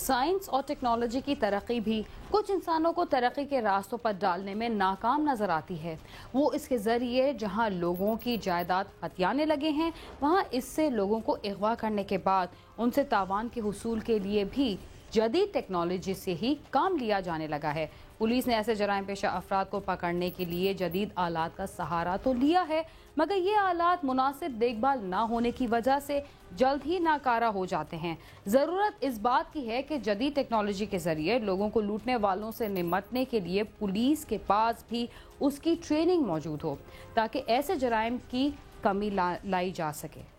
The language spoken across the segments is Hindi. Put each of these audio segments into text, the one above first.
साइंस और टेक्नोलॉजी की तरक्की भी कुछ इंसानों को तरक्की के रास्तों पर डालने में नाकाम नजर आती है। वो इसके जरिए जहां लोगों की जायदाद हथियाने लगे हैं, वहां इससे लोगों को अगवा करने के बाद उनसे तावान के हुसूल के लिए भी जदीद टेक्नोलॉजी से ही काम लिया जाने लगा है। पुलिस ने ऐसे जराइम पेशा अफराद को पकड़ने के लिए जदीद आलात का सहारा तो लिया है, मगर ये आलात मुनासिब देखभाल ना होने की वजह से जल्द ही नाकारा हो जाते हैं। ज़रूरत इस बात की है कि जदीद टेक्नोलॉजी के जरिए लोगों को लूटने वालों से निपटने के लिए पुलिस के पास भी उसकी ट्रेनिंग मौजूद हो, ताकि ऐसे जराइम की कमी लाई जा सके।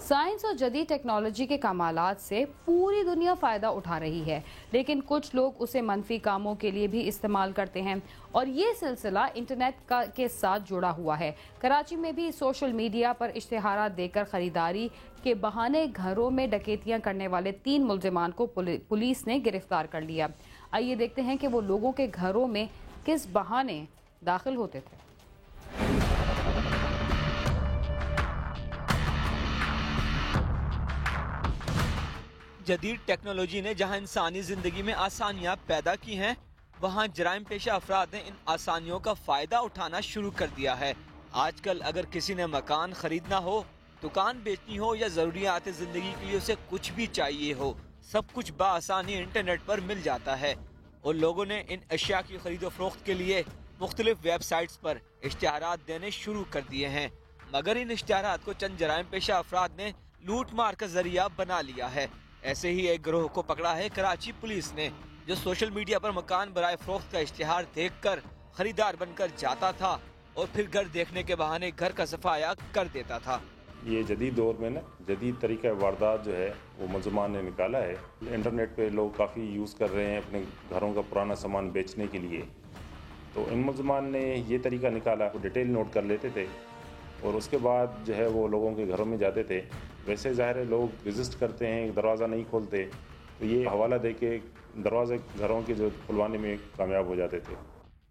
साइंस और जदीद टेक्नोलॉजी के कमालात से पूरी दुनिया फ़ायदा उठा रही है, लेकिन कुछ लोग उसे मनफी कामों के लिए भी इस्तेमाल करते हैं और ये सिलसिला इंटरनेट के साथ जुड़ा हुआ है। कराची में भी सोशल मीडिया पर इश्तिहारात देकर ख़रीदारी के बहाने घरों में डकैतियां करने वाले 3 मुल्जिमान को पुलिस ने गिरफ्तार कर लिया। आइए देखते हैं कि वो लोगों के घरों में किस बहाने दाखिल होते थे। जदीद टेक्नोलॉजी ने जहां इंसानी जिंदगी में आसानियां पैदा की हैं, वहां जराइम पेशा अफराद ने इन आसानियों का फायदा उठाना शुरू कर दिया है। आजकल अगर किसी ने मकान खरीदना हो, दुकान बेचनी हो या जरूरियात जिंदगी के लिए उसे कुछ भी चाहिए हो, सब कुछ बाआसानी इंटरनेट पर मिल जाता है। और लोगों ने इन अशिया की खरीदो फरोख्त के लिए मुख्तलिफ वेबसाइट्स पर इश्तिहारात देने शुरू कर दिए हैं, मगर इन इश्तिहारात को चंद जराइम पेशा अफराद ने लूट मार का जरिया बना लिया है। ऐसे ही एक गिरोह को पकड़ा है कराची पुलिस ने, जो सोशल मीडिया पर मकान बराए फरोख्त का इश्तिहार देखकर खरीदार बनकर जाता था और फिर घर देखने के बहाने घर का सफाया कर देता था। ये जदीद दौर में ना जदीद तरीका वारदात जो है वो मुल्ज़िमान ने निकाला है। इंटरनेट पे लोग काफ़ी यूज़ कर रहे हैं अपने घरों का पुराना सामान बेचने के लिए। तो इन मुल्ज़िमान ने ये तरीका निकाला, वो डिटेल नोट कर लेते थे और उसके बाद जो है वो लोगों के घरों में जाते थे। वैसे ज़ाहिर है लोग रेजिस्ट करते हैं, दरवाज़ा नहीं खोलते, तो ये हवाला दे के दरवाजे घरों के जो खुलवाने में कामयाब हो जाते थे।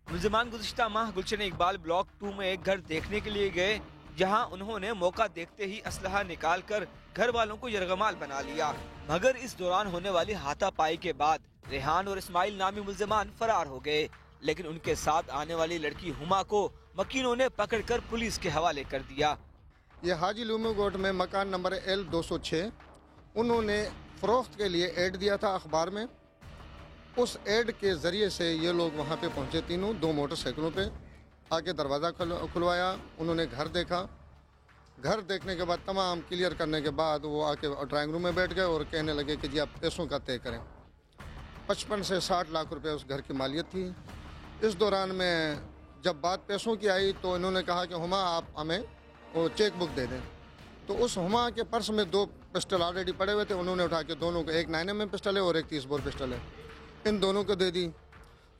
मुल्ज़िमान गुज़िश्ता माह गुलशन इकबाल ब्लॉक 2 में एक घर देखने के लिए गए, जहां उन्होंने मौका देखते ही असलहा निकाल कर घर वालों को यरगमाल बना लिया। मगर इस दौरान होने वाली हाथापाई के बाद रेहान और इस्माइल नामी मुल्ज़िमान फरार हो गए, लेकिन उनके साथ आने वाली लड़की हुमा को मकीनों ने पकड़कर पुलिस के हवाले कर दिया। ये हाजी लूमूगोट में मकान नंबर L206 उन्होंने फ़रोख्त के लिए ऐड दिया था अखबार में। उस ऐड के ज़रिए से ये लोग वहाँ पे पहुँचे, तीनों 2 मोटरसाइकिलों पे आके दरवाज़ा खुलवाया। उन्होंने घर देखा। घर देखने के बाद तमाम क्लियर करने के बाद वो आके ड्राइंग रूम में बैठ गए और कहने लगे कि जी आप पैसों का तय करें। 55 से 60 लाख रुपए उस घर की मालियत थी। इस दौरान में जब बात पैसों की आई तो इन्होंने कहा कि हुमा आप हमें वो चेक बुक दे दें। तो उस हुमा के पर्स में 2 पिस्टल ऑलरेडी पड़े हुए थे। उन्होंने उठा के दोनों को, एक 9mm पिस्टल है और एक 30 बोर पिस्टल है, इन दोनों को दे दी।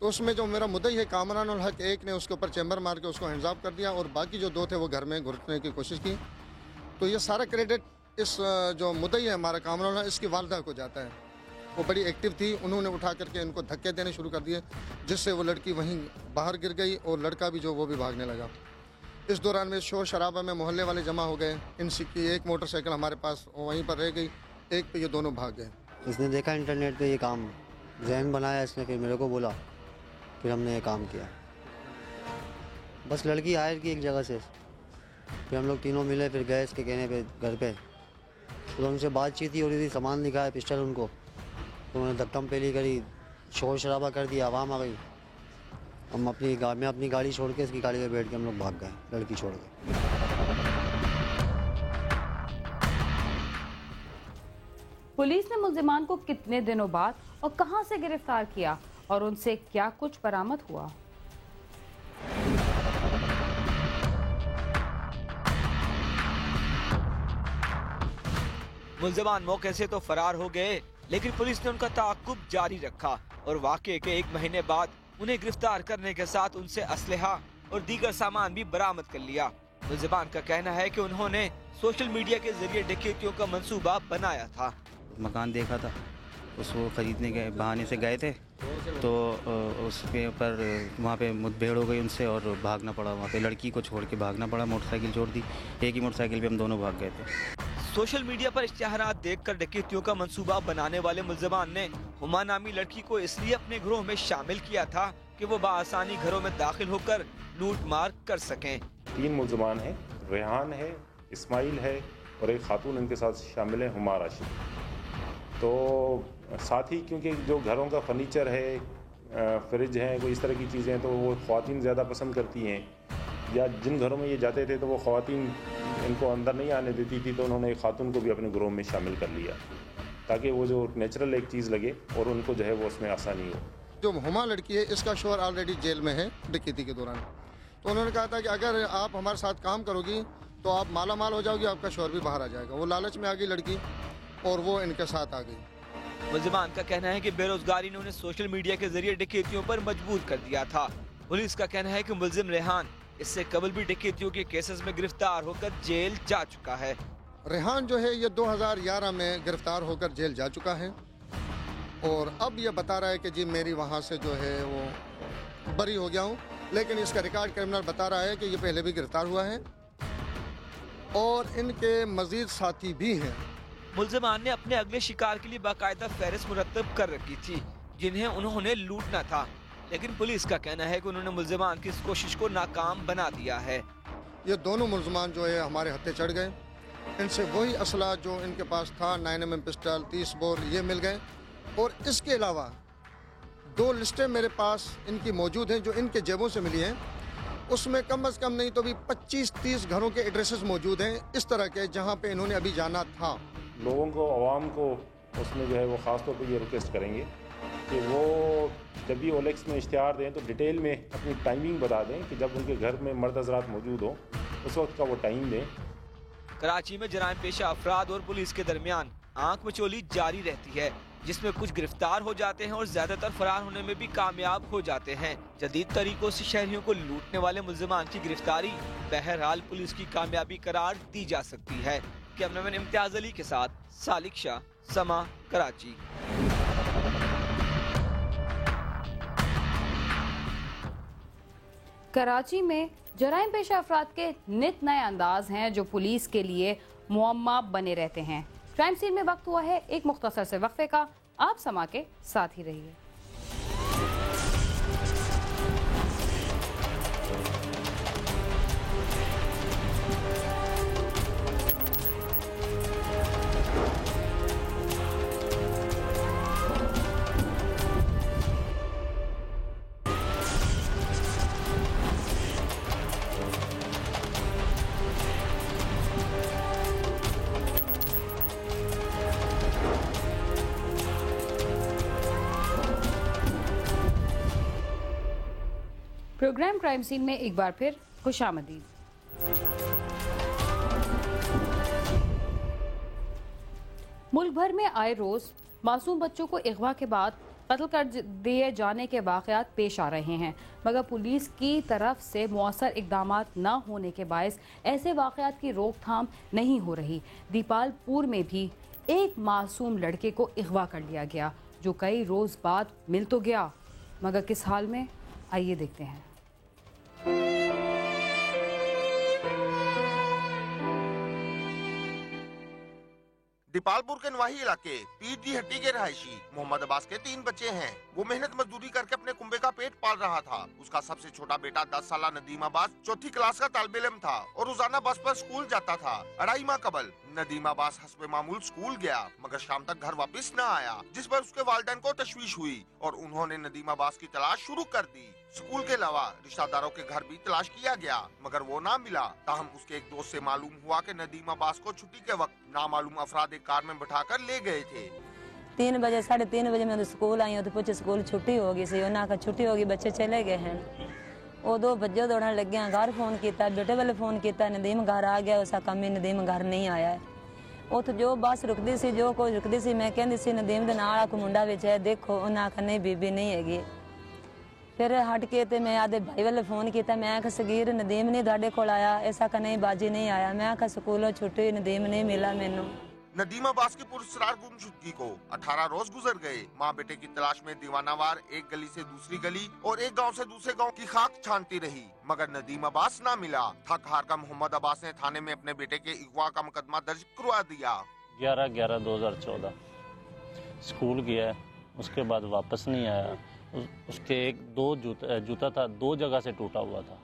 तो उसमें जो मेरा मुद्दई है कामरान उल हक, एक ने उसके ऊपर चैम्बर मार के उसको हैंड्स ऑफ कर दिया और बाकी जो 2 थे वो घर में घुसने की कोशिश की। तो ये सारा क्रेडिट इस जो मुद्दई है हमारा कामरान उल हक, इसकी वालदा को जाता है। वो बड़ी एक्टिव थी, उन्होंने उठा करके इनको धक्के देने शुरू कर दिए, जिससे वो लड़की वहीं बाहर गिर गई और लड़का भी जो वो भी भागने लगा। इस दौरान में शोर शराबा में मोहल्ले वाले जमा हो गए। इनकी एक मोटरसाइकिल हमारे पास वहीं पर रह गई, एक पे ये दोनों भाग गए। इसने देखा इंटरनेट पे ये काम, जहन बनाया इसने, फिर मेरे को बोला, फिर हमने ये काम किया। बस लड़की हायर की एक जगह से, फिर हम लोग तीनों मिले, फिर गए इसके कहने पे घर पे। तो उनसे बातचीत ही हो रही थी, सामान दिखाया पिस्टल उनको, तो उन्होंने धक्कम पेली करी, शोर शराबा कर दिया, आवाम आ गई। हम अपनी गाड़ी छोड़ के इसकी गाड़ी में बैठ के हम लोग भाग गए, लड़की छोड़ के। पुलिस ने मुल्जिमान को कितने दिनों बाद और कहां से गिरफ्तार किया और उनसे क्या कुछ बरामद हुआ? मुल्जिमान मौके से तो फरार हो गए, लेकिन पुलिस ने उनका ताक़ुब जारी रखा और वाक़े के 1 महीने बाद उन्हें गिरफ्तार करने के साथ उनसे असलहा और दीगर सामान भी बरामद कर लिया। मुल्जिमान का कहना है कि उन्होंने सोशल मीडिया के जरिए डकैतियों का मंसूबा बनाया था। मकान देखा था, उसको ख़रीदने के बहाने से गए थे, तो उसके ऊपर वहाँ पे मुठभेड़ हो गई उनसे और भागना पड़ा। वहाँ पे लड़की को छोड़ के भागना पड़ा, मोटरसाइकिल छोड़ दी। एक ही मोटरसाइकिल पे हम दोनों भाग गए थे। सोशल मीडिया पर इश्तिहारात देखकर डकैतियों का मंसूबा बनाने वाले मुल्ज़िमान ने हुमा नामी लड़की को इसलिए अपने गिरोह में शामिल किया था कि वो बआसानी घरों में दाखिल होकर लूट मार कर सकें। 3 मुल्ज़िमान हैं, रेहान है, इस्माइल है और एक खातून इनके साथ शामिल है, हुमा राशिद। तो साथ ही क्योंकि जो घरों का फर्नीचर है, फ्रिज हैं, कोई इस तरह की चीज़ें हैं, तो वो ख़वातीन ज़्यादा पसंद करती हैं, या जिन घरों में ये जाते थे तो वो ख़वातीन इनको अंदर नहीं आने देती थी, तो उन्होंने एक खातून को भी अपने ग्रोह में शामिल कर लिया ताकि वो जो नेचुरल एक चीज़ लगे और उनको जो है वो उसमें आसानी हो। जो हुमा लड़की है, इसका शोहर ऑलरेडी जेल में है डकैती के दौरान। तो उन्होंने कहा था कि अगर आप हमारे साथ काम करोगी तो आप माला माल हो जाओगी, आपका शोहर भी बाहर आ जाएगा। वो लालच में आ गई लड़की और वो इनके साथ आ गई। मुल्ज़िमान का कहना है कि बेरोजगारी ने उन्हें सोशल मीडिया के जरिए डकैतियों पर मजबूर कर दिया था। पुलिस का कहना है कि मुल्जिम रेहान इससे कबल भी डकैतियों के केसेस में गिरफ्तार होकर जेल जा चुका है। रेहान जो है ये 2011 में गिरफ्तार होकर जेल जा चुका है और अब ये बता रहा है कि जी मेरी वहाँ से जो है वो बरी हो गया हूँ, लेकिन इसका रिकॉर्ड क्रिमिनल बता रहा है कि ये पहले भी गिरफ्तार हुआ है और इनके मजीद साथी भी हैं। मुल्ज़िमान ने अपने अगले शिकार के लिए बाकायदा फहरिस्त मुरतब कर रखी थी जिन्हें उन्होंने लूटना था, लेकिन पुलिस का कहना है कि उन्होंने मुल्ज़िमान की इस कोशिश को नाकाम बना दिया है। ये दोनों मुल्ज़िमान जो है हमारे हत्थे चढ़ गए। इनसे वही असला जो इनके पास था, 9mm पिस्टल, 30 बोर, ये मिल गए। और इसके अलावा 2 लिस्टें मेरे पास इनकी मौजूद हैं जो इनके जेबों से मिली हैं। उसमें कम से कम नहीं तो भी 25-30 घरों के एड्रेसेस मौजूद हैं इस तरह के, जहाँ पे इन्होंने अभी जाना था। लोगों को, आवाम को उसमें जो है वो ख़ास तौर पर ये रिक्वेस्ट करेंगे कि वो जब भी ओलेक्स में इश्तिहार दें तो डिटेल में अपनी टाइमिंग बता दें कि जब उनके घर में मर्द हज़रात मौजूद हो उस वक्त का वो टाइम दें। कराची में जराइम पेशा अफराद और पुलिस के दरमियान आंख मचोली जारी रहती है, जिसमें कुछ गिरफ्तार हो जाते हैं और ज्यादातर फरार होने में भी कामयाब हो जाते हैं। जदीद तरीकों से शहरियों को लूटने वाले मुल्ज़िमान की गिरफ्तारी बहरहाल पुलिस की कामयाबी करार दी जा सकती है। कैमरामैन इम्तियाज अली के साथ सालिक शाह, समा, कराची। कराची में जराइम पेशा अफराद के नित नए अंदाज हैं जो पुलिस के लिए मुअम्मा बने रहते हैं। क्राइम सीन में वक्त हुआ है एक मुख्तसर से वक्फे का। आप समा के साथ ही रहिए। प्रोग्राम क्राइम सीन में एक बार फिर खुशामदीद। मुल्क भर में आए रोज मासूम बच्चों को अगवा के बाद कत्ल कर दिए जाने के वाक़यात पेश आ रहे हैं, मगर पुलिस की तरफ से मौसर इकदाम न होने के बायस ऐसे वाक़यात की रोकथाम नहीं हो रही। दीपालपुर में भी एक मासूम लड़के को अगवा कर लिया गया जो कई रोज बाद मिल तो गया, मगर किस हाल में, आइए देखते हैं। दीपालपुर के नवाही इलाके पीर हट्टी के रहायशी मोहम्मद अब्बास के 3 बच्चे हैं। वो मेहनत मजदूरी करके अपने कुंबे का पेट पाल रहा था। उसका सबसे छोटा बेटा 10 साल नदीम अब्बास 4th क्लास का तालिब इल्म था और रोजाना बस पर स्कूल जाता था। 2.5 माह कबल नदीम अब्बास हस्बे मामूल स्कूल गया, मगर शाम तक घर वापस न आया, जिस पर उसके वालिदैन को तशवीश हुई और उन्होंने नदीम अब्बास की तलाश शुरू कर दी। स्कूल के अलावा रिश्तेदारों के घर भी तलाश किया गया, मगर वो ना मिला। ताहम उसके एक दोस्त से मालूम हुआ कि नदीम अब्बास को छुट्टी के वक्त नामालूम अफराद एक कार में बिठाकर ले गए थे। 3 बजे 3:30 बजे मैं स्कूल आई हूँ तो पूछे स्कूल छुट्टी हो गई सी, उन्हें छुट्टी होगी, बच्चे चले गए हैं। वो 2 बजे दौड़ने लगे हैं, घर फोन किया, बेटे वाले फोन किया, नदीम घर आ गया, उसका कम ही नदीम घर नहीं आया है। वो तो जो बस रुकती सी, जो कोई रुकती सी, मैं कहती सी नदीम के नाल को मुंडा विच है, देखो, उन्हें आखा नहीं बीबी नहीं हैगी। फिर हट के ते मैं आदे भाई वाले फोन किया, मैं आखा सगीर नदीम नहीं तुहाडे कोल आया, ऐसा का नहीं बाजी नहीं आया। मैं आखा स्कूलों छुट्टी नदीम नहीं मिला मैनू। नदीम अब्बास की पुरस्कार गुमशुदगी को 18 रोज गुजर गए। माँ बेटे की तलाश में दीवानावार एक गली से दूसरी गली और एक गांव से दूसरे गांव की खाक छानती रही, मगर नदीम अब्बास ना मिला। थक हार कर मोहम्मद अब्बास ने थाने में अपने बेटे के अगवा का मुकदमा दर्ज करवा दिया। 11/11/2014 स्कूल गया, उसके बाद वापस नहीं आया। उसके दो जूता था, 2 जगह से टूटा हुआ था,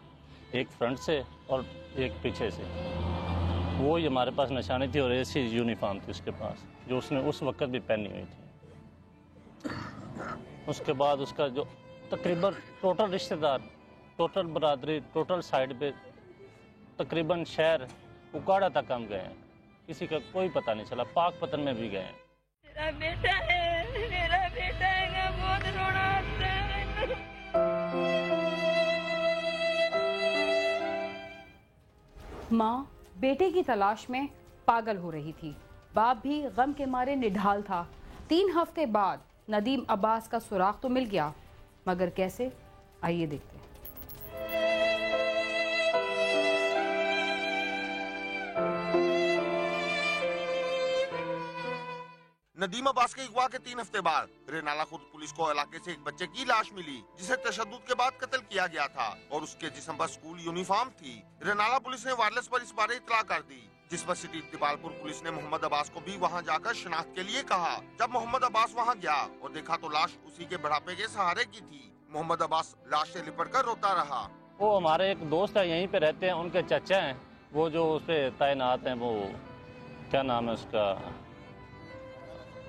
एक फ्रंट से और एक पीछे से। वो ही हमारे पास निशानी थी और ऐसी यूनिफॉर्म थी उसके पास, जो उसने उस वक्त भी पहनी हुई थी। उसके बाद उसका जो तकरीबन टोटल रिश्तेदार, टोटल बरादरी, टोटल साइड पे तकरीबन शहर उकाड़ा तक हम गए हैं, किसी का कोई पता नहीं चला। पाक पतन में भी गए हैं। मेरा बेटा है, बहुत रोना आता है। माँ बेटे की तलाश में पागल हो रही थी, बाप भी गम के मारे निढाल था। 3 हफ्ते बाद नदीम अब्बास का सुराग तो मिल गया, मगर कैसे, आइए देखते हैं। नदीम अब्बास के अगवा के 3 हफ्ते बाद रेनाला खुर्द पुलिस को इलाके से एक बच्चे की लाश मिली, जिसे तशद्दुद के बाद कत्ल किया गया था और उसके जिस्म पर स्कूल यूनिफॉर्म थी। रेनाला पुलिस ने वायरलेस पर इस बारे इत्तला कर दी, जिस पर सिटी दीपालपुर पुलिस ने मोहम्मद अब्बास को भी वहां जाकर शिनाख्त के लिए कहा। जब मोहम्मद अब्बास वहां गया और देखा तो लाश उसी के बुढ़ापे के सहारे की थी। मोहम्मद अब्बास लाश से लिपट कर रोता रहा। वो हमारे एक दोस्त है, यहीं पे रहते हैं, उनके चाचा हैं, वो जो उस पे तैनात हैं, वो क्या नाम है उसका,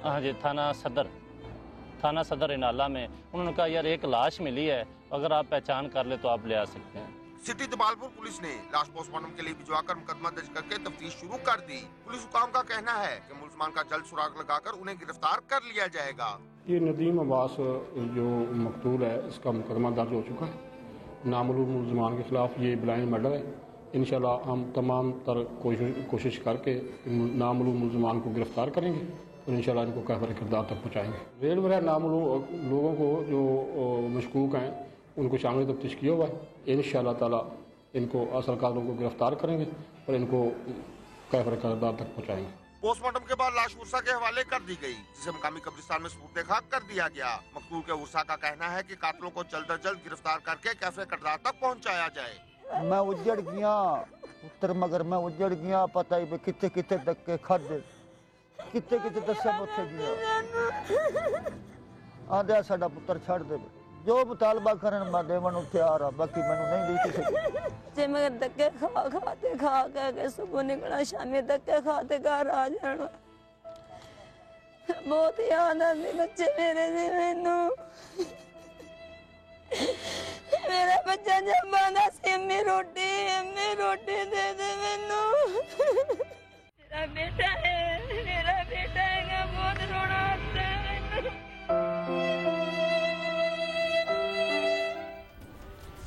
हाँ जी, थाना सदर रेनाला में। उन्होंने कहा यार एक लाश मिली है, अगर आप पहचान कर ले तो आप ले आ सकते हैं। सिटी दीपालपुर पुलिस ने लाश पोस्टमार्टम के लिए भिजवाकर मुकदमा दर्ज करके तफ्तीश शुरू कर दी। पुलिस हुकाम का कहना है कि मुलजमान का जल्द सुराग लगाकर उन्हें गिरफ्तार कर लिया जाएगा। ये नदीम अब्बास जो मकतूल है, इसका मुकदमा दर्ज हो चुका है। नामालूम मुलजमान के खिलाफ ये ब्लाइंड मर्डर है। इंशाल्लाह हम तमाम तर कोशिश करके नामालूम मुलजमान को गिरफ्तार करेंगे और इंशाल्लाह इनको कहवर किरदार तक पहुँचाएंगे। रेल वगैरह नामालूम लोगों को जो मशकूक हैं उनको शामिल तफ्तीश किया हुआ है। इंशाल्लाह ताला इनको असल कारों को गिरफ्तार करेंगे और इनको कहवर किरदार तक पहुँचाएंगे। पोस्टमार्टम के बाद लाश उर्सा के हवाले कर दी गई, जिसे मकामी कब्रिस्तान में सुपुर्द खाक कर दिया गया। मकतूल के उर्सा का कहना है कि कातिलों को जल्द अज जल्द गिरफ्तार करके कहवर किरदार तक पहुँचाया जाए। मैं उजड़ गया पुत्र, मगर मैं उजड़ गया, पता ही कितने कितने धक्के खादे, कितने कितने दस्या उत्थे गया। आंदे साडा पुत्र छड़ दे, जो मुतालबा करन मैं देवन उत्थे आ रहा, बाकी मैनू नहीं दी किसी जे मगर धक्के खा के सुबह निकला, शामी धक्के खाते घर आ जाना। बहुत याद आती बच्चे मेरे से मैनू। मेरा बच्चा जब आंदा सी अम्मी रोटी दे दे मैनू। मेरा बेटा है, बहुत रोना आता है।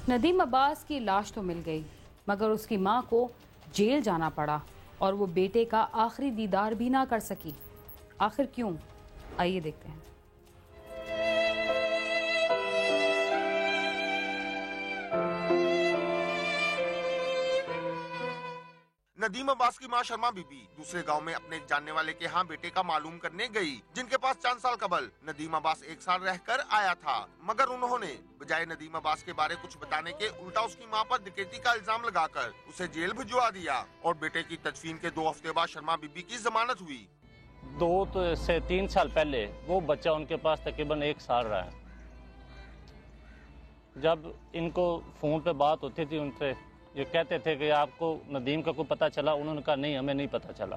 नदीम अब्बास की लाश तो मिल गई, मगर उसकी मां को जेल जाना पड़ा और वो बेटे का आखिरी दीदार भी ना कर सकी। आखिर क्यों, आइए देखते हैं। नदीम अब्बास की मां शर्मा बीबी दूसरे गांव में अपने एक जानने वाले के यहाँ बेटे का मालूम करने गई, जिनके पास 4 साल कबल नदीम अब्बास 1 साल रहकर आया था, मगर उन्होंने बजाय नदीम अब्बास के बारे कुछ बताने के उल्टा उसकी मां पर डकैती का इल्जाम लगाकर उसे जेल भिजवा दिया और बेटे की तदफीन के 2 हफ्ते बाद शर्मा बीबी की जमानत हुई। 2 से 3 साल पहले वो बच्चा उनके पास तकरीबन 1 साल रहा है। जब इनको फोन पे बात होती थी उनसे, ये कहते थे कि आपको नदीम का कोई पता चला? उन्होंने कहा नहीं, हमें नहीं पता चला,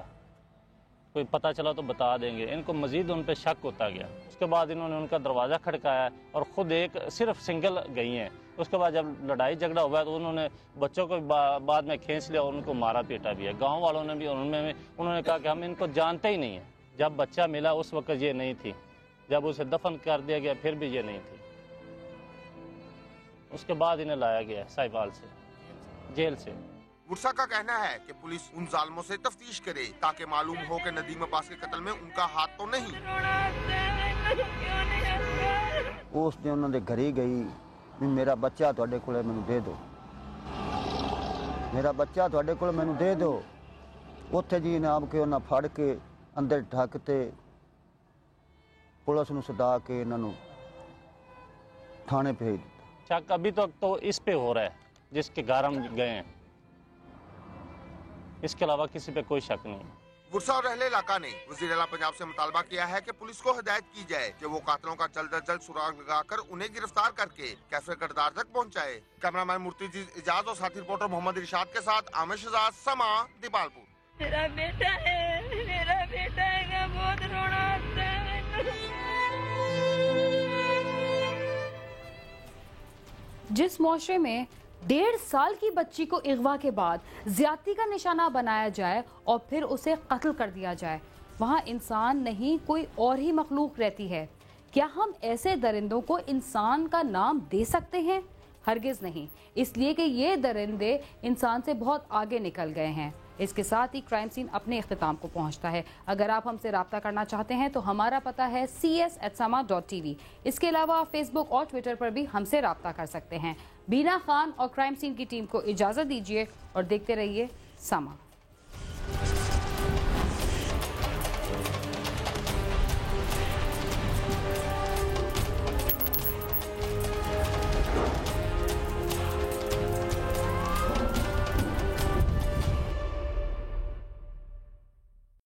कोई पता चला तो बता देंगे। इनको मजीद उन पर शक होता गया। उसके बाद इन्होंने उनका दरवाज़ा खड़काया और ख़ुद एक सिर्फ सिंगल गई हैं। उसके बाद जब लड़ाई झगड़ा हुआ तो उन्होंने बच्चों को बाद में खींच लिया और उनको मारा पीटा भी है। गाँव वालों ने भी उन्होंने कहा कि हम इनको जानते ही नहीं हैं। जब बच्चा मिला उस वक्त ये नहीं थी, जब उसे दफन कर दिया गया फिर भी ये नहीं थी। उसके बाद इन्हें लाया गया साहिवाल से, जेल से। गुरसा का कहना है कि पुलिस उन जालिमों से तफ्तीश करे ताकि मालूम हो कि नदीम अब्बास के कत्ल में उनका हाथ तो नहीं। उस दिन उन्होंने घरे गई, मेरा बच्चा तुहाडे कोले मैनू दे दो, मेरा बच्चा तुहाडे कोले मैनू दे दो। उत्थे जी इनाम के उन्हें फड़ के अंदर ढक ते पुलिस नूं सदा के इन्हां नूं थाने भेज दिता। शक अभी तक तो इस पे हो रहा है जिसके घर हम गए हैं, इसके अलावा किसी पे कोई शक नहीं। गुरसा और रहले इलाका ने वज़ीर आला पंजाब से मुतालबा किया है कि पुलिस को हिदायत की जाए कि वो कातिलों का जल्द अज जल्द सुराग लगाकर उन्हें गिरफ्तार करके कैफे किरदार तक पहुंचाए। कैमरामैन मूर्तिजीज इजाज और साथी रिपोर्टर मोहम्मद इरशाद के साथ आमिर शहजाद, समा, दीपालपुर। मेरा बेटा है, बहुत रोना आता है। जिस मुआशरे में 1.5 साल की बच्ची को अगवा के बाद ज्यादती का निशाना बनाया जाए और फिर उसे कत्ल कर दिया जाए, वहाँ इंसान नहीं कोई और ही मखलूक रहती है। क्या हम ऐसे दरिंदों को इंसान का नाम दे सकते हैं? हरगिज नहीं, इसलिए कि ये दरिंदे इंसान से बहुत आगे निकल गए हैं। इसके साथ ही क्राइम सीन अपने इख्तिताम को पहुंचता है। अगर आप हमसे रब्ता करना चाहते हैं तो हमारा पता है cs@sama.tv। इसके अलावा आप फेसबुक और ट्विटर पर भी हमसे रब्ता कर सकते हैं। बीना खान और क्राइम सीन की टीम को इजाज़त दीजिए और देखते रहिए समा।